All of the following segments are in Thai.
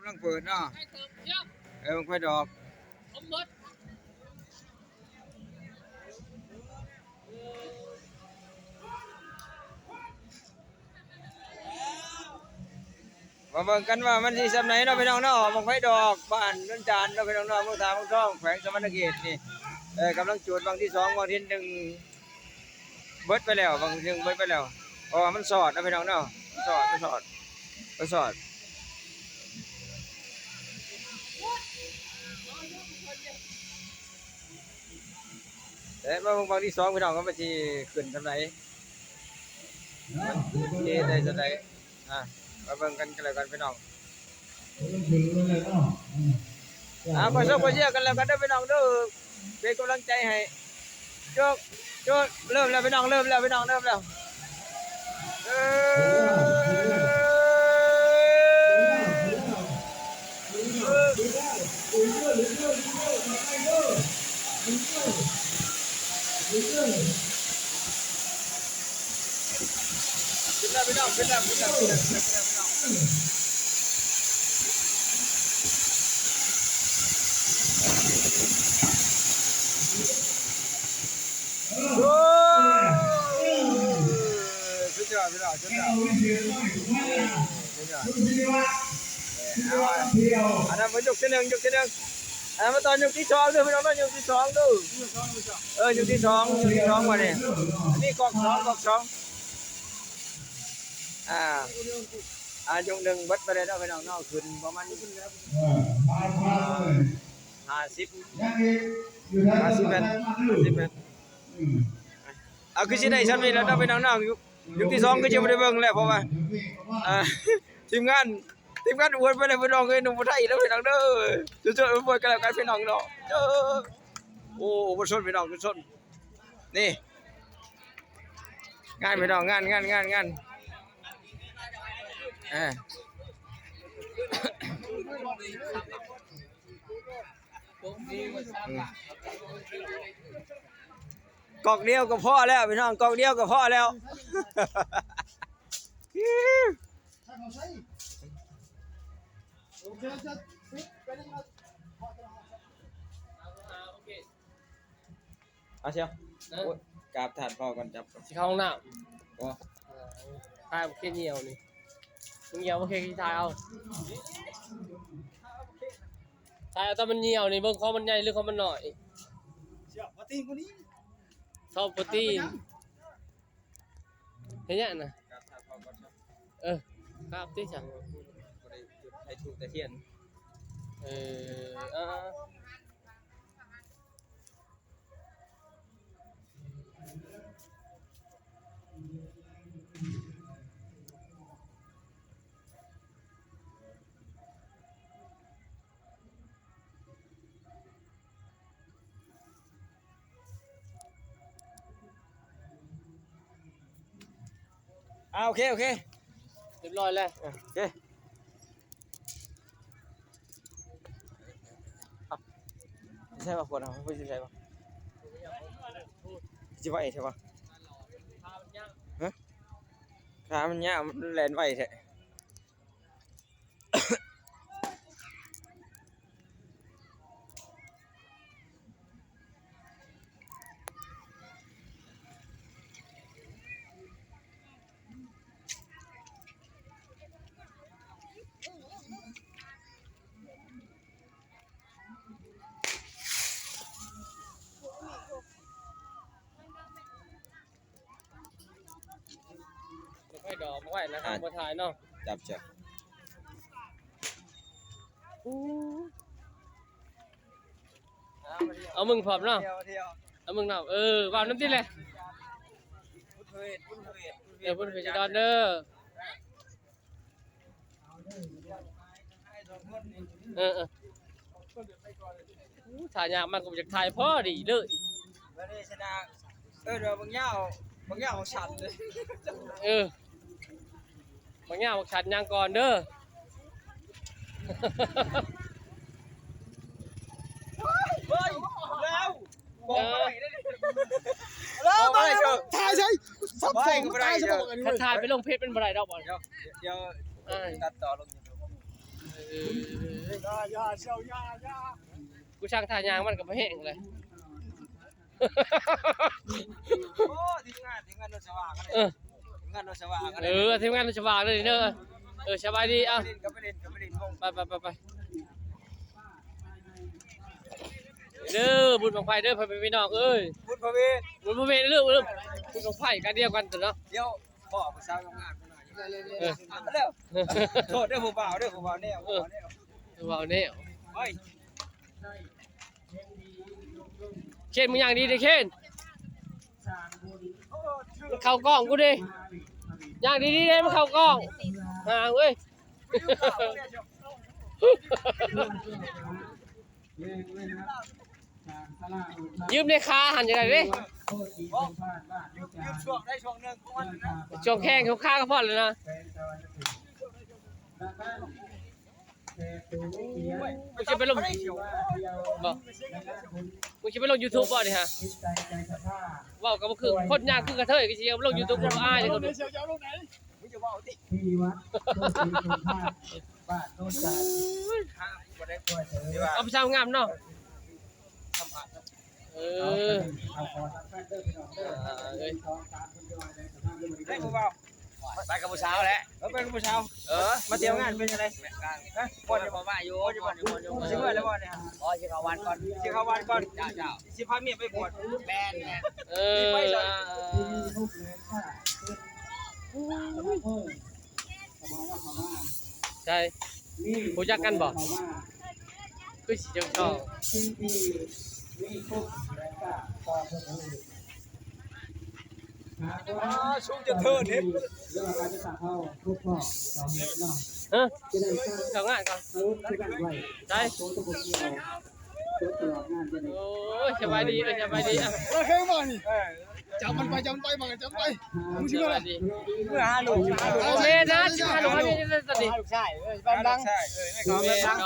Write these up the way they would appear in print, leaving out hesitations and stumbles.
ำลังเปิดเนาะบังไฟดอกมาเบิ่งกันว่ามันสิสำไหนเนาะพี่น้องเนาะบังไฟดอกบ้านนนจานเนาะพี่น้องเนาะเมืองทางเมืองทองแขวงสมณเขตนี่กำลังจุดบางที่2บางที่1เบิดไปแล้วบางที่1เบิดไปแล้วเพราะว่ามันสอดนะพี่น้องเนาะสอดแต่มาบางที่2พี่น้องก็มันสิขึ้นสำไหนมันสิได้สำไหนมาเบิ่งกันแล้วกันพี่น้องมาส่งมาเชียร์กันแล้วกันเด้อพี่น้องเด้อเป็นกำลังใจให้โจกเริ่มแล้วพี่น้องเริ่มแล้วพี่น้องเริ่มแล้วขึ้นแล้วพี่น้องขึ้นแล้วพี่น้องโอ้สุดยอดพี่น้องสุดยอดอันนั้นมันยกที่หนึ่งมาตอนยกที่2ด้วยพี่น้องตอนยกที่2ดูยกที่2มาเนี่ยนี่กอก2ยก1บัดไปเลยเนาะพี่น้องเนาะขึ้นประมาณ50เมตรคือสิได้ชั้นนี้แล้วเนาะพี่น้องเนาะยกที่2ก็จะบ่ได้เบิ่งแล้วเพราะว่าทีมงานอวดไปเลยพี่น้องเอ้ยหนุ่มไทยแล้วพี่น้องเด้อจุดๆบ่กันแล้วกันพี่น้องเนาะโอ้บ่ชนพี่น้องชนนี่งานพี่น้องงานกอกเดียวก็พอแล้วพี่น้องกอกเดียวก็พอแล้วเอาเชียวกราบฐานพ่อก่อนจับสิเข้าห้องน้ำทายโอเคเหนียวนี่มึงเหนียวโอเคที่ทายเอาทายเอาแต่มันเหนียวนี่เบิ่งข้อมันใหญ่หรือข้อมันน้อยเชี่ยวปฏิคนนี้ชอบโปรตีนเห็นยังนะครับที่ฉันให้ถูกแต่เทียนโอเคเรียบร้อยแล้วโอเคใช่ป่ะคนไม่ใช่ป่ะจะไหวใช่ป่ะขามันยาวมันแลนไหวใช่ไม่ดอกไม่ไหวนะครับมาถ่ายเนาะจับเอามึงพร้อมเนาะเอามึงเนาะวางน้ำจิ้มเลยพุ่นเพจดอนเด้อถ่ายยากมากกูจะถ่ายพ่อดีเลยแล้วนี่ชนะเดี๋ยวบางอย่างของฉันเลยบางอย่างฉันยังก่อนเด้อแล้วบอกอะไรได้แล้วถ่ายใช่ซับซ้อนถ่ายใช่บอกถ่ายไปลงเพจเป็นบ่ได้ดอกบ่เดี๋ยวตัดต่อลง ยาเชียวยากูช่างท่ายางมันก็บ่แห้งเลย โอ้ทีมงานรถสว่างกัน เออ ทีมงานรถสว่างกัน ทีมงานสว่างเลยเด้อสบายดีอ่ะ ก็ไปเล่นวง ไปเด้อบุญบังไฟเด้อพ่อพี่น้องเอ้ย พุทธพระเวท บุญบ่แม่นเรื่องบุญบังไฟกันเดียวกันตัวเนาะ เดี๋ยวพ่อผู้สาวงามกันหน่อยเร็วโทษเด้อผู้บ่าวแนว ว้าวเนี่ย เฮ้ย เคนมึงอย่างดีดิเคนมันเข้ากล้องกูดิอย่างดีๆเลยมันเข้ากล้องเว้ยยืมในคาหันยังไงดิ ยืมช่วงได้ช่วงนึงก่อนนะ ช่วงแข้งเขาฆ่าก็พอเลยนะมึงจะไปลงบอกมึงจะไปลง YouTube บ่ดิฮะว่าก็บ่คือคนยากคือกระเทยก็สิเอาลง YouTube ก็อ้ายเลยคน เชียวยาลงไหน มึงจะว่าเอาติ ที่วัดโนนสีสุภาพบ้านโนนจันทร์ บ่ได้ที่ว่า เอาไปสร้างงามเนาะ สัมผัส เอาขอทำแฟนเดอร์พี่น้องเด้อ2 3คนจะมาในสภาพเรื่องนี้ ได้ผู้บ่าวไปกับผู้สาวแหละไปกับผู้สาวมาเที่ยวงานเป็นอะไรฮะบ่จะบ่ว่าอยู่บ่สิเมื่อแล้วบ่เนี่ยอ๋อสิเข้าวันก่อนเจ้าสิพาเมียไปบวชแม่นไปเลย ลูกเลยค่ะใช่ผู้จักกันบ่คือสิชอบ ที่มีทุกและก็ต่อเพื่อนชุบจะเทิดเฮ็ด เรื่องการจะสั่งเข้าทุกรอบ2เมตรเนาะ จะได้สร้าง เข้างานก่อน อาวุธที่กันไว้ ได้ โต๊ะตะกุกเกี่ยวโต๊ะตลอดงานจะได้ โอ้ยสบายดีสบายดีอ่ะ เฮ้ยมานี่จับมันไปมาจับไปมึง ส ชื่ออะไร บายดี เมื่อหาลูก โอเคนะชิมาหลวงนี่ตอนนี้ ใช่บ้านดังใช่ไม่ขอบ้านดัง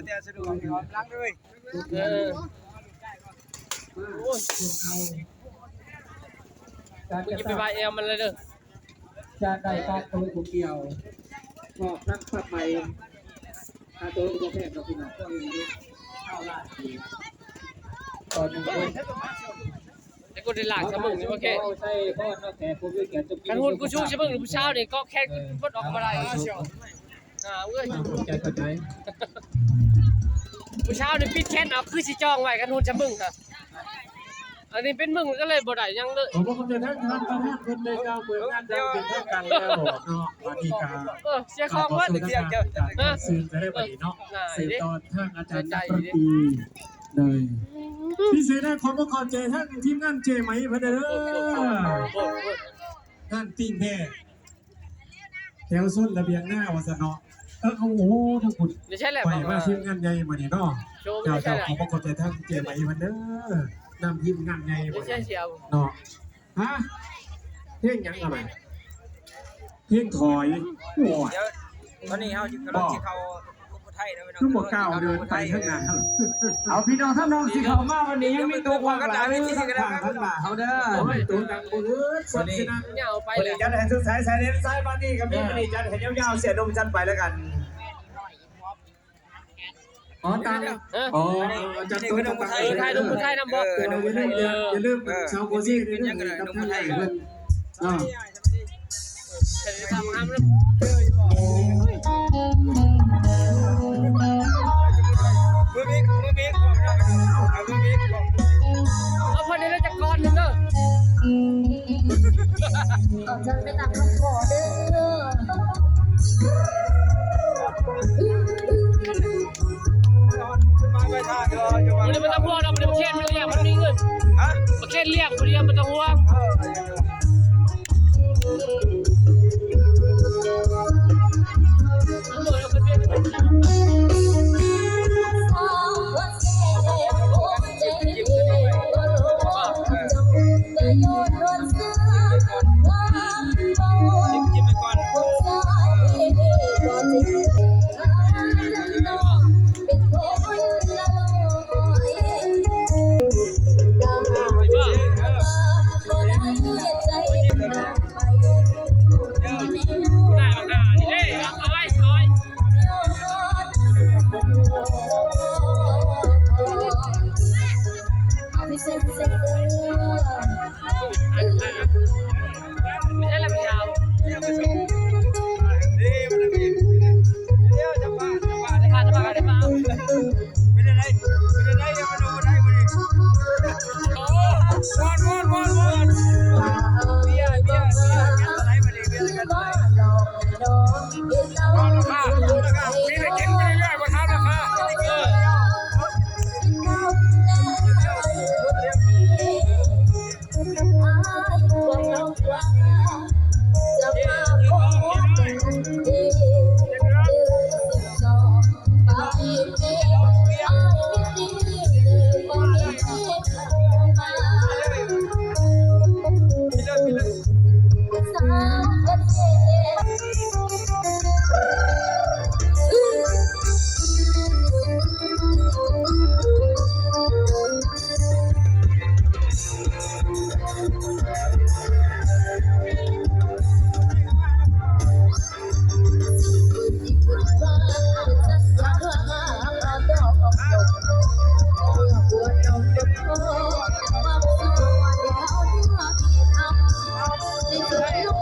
เดี๋ยวสะดวกขอล้างด้วย โอ้ยมึงจะไปบายเอลมันเลยเด้อ จะได้การโต๊ะตะกุกเกี่ยวก็นักปัดใหม่โต๊ะตะกุกแพทย์เราพี่น้องก็มีเข้าลาดดีตอนนี้ แต่กูได้หลากสมึงนี่โอเค ใช่พ่อเนาะแต่ผมไม่เกี่ยวจะ กันหุ่นกูชูใช่มึงหรือผู้เช้านี่ก็แค่กูพดออกมาได้เว้ย เข้าใจ ผู้เช้านี่ปิดแค่นเอาคือสิจองไว้กันหุ่นใช่มึงค่ะอันนี้เป็นมึงก็เลยบ่ได้ยังเลย ผมก็คงจะทั้งทำประเทศคนเลยเจ้าเมืองงานจะเป็นทางการแล้วเนาะวันนี้การ เสียของว่า สื่อจะได้ปฏิเนาะสื่อตอนทางอาจารย์นักดนตรีเลยพิเศษได้ขอบคุณใจท่านทีมงานเจไหมพะเด้อท่านปิ้งแพทย์แถวส้นระเบียงหน้าวัสนอโอ้โหทั้งหมด ไม่ใช่แหละ ไปมาทีมงานใหญ่มาเนี่ยเนาะ โชว์ เจ้า ไม่ใช่ เจ้า แหละ ขอบคุณใจท่านเจไหมพะเด้อนำทีมงานใหญ่ ไม่ มา ใช่เสียว เนาะฮะเพ่งยังอะไรเพ่งถอยโอ้ย เดี๋ยวตอนนี้เขากำลังที่เขาไทยนะ คือบอกเก่าเดินไปข้างหน้าเอาพี่น้องท่านน้องสิเขามาวันนี้ยังมีตัวความกันหนาไม่ที่สิกันแล้วข้างหน้าเขาเด้อตัวดังปื้ดวันนี้ เหงาไป วัน เล นี้ ย จัดให้สุดสายสายเน้นสายบ้านนี้กับพี่วันนี้จัดให้ยาวๆเสียดมจัดไปแล้วกันอ๋อตังอ๋อจัดตัวจัดไป ไทยต้องไทยนำบอก อย่าลืมชาวโบซี่นี่ด้วยกับท่านไทยเพิ่นอ๋อ จะทำห้ามแล้ว มือบิ๊กเอาพอดีแล้วจะก่อนนึงเด้อ เอาจังไปตามคำขอเด้อ มาไปทางเอออยู่ มันไม่ต้องห่วงเราไม่ต้องเช็ดมันเรียกมันมีเงิน ฮะ มาเช็ดเรียกคนเดียวมันต้องห่วง จิ้มไปก่อน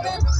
เ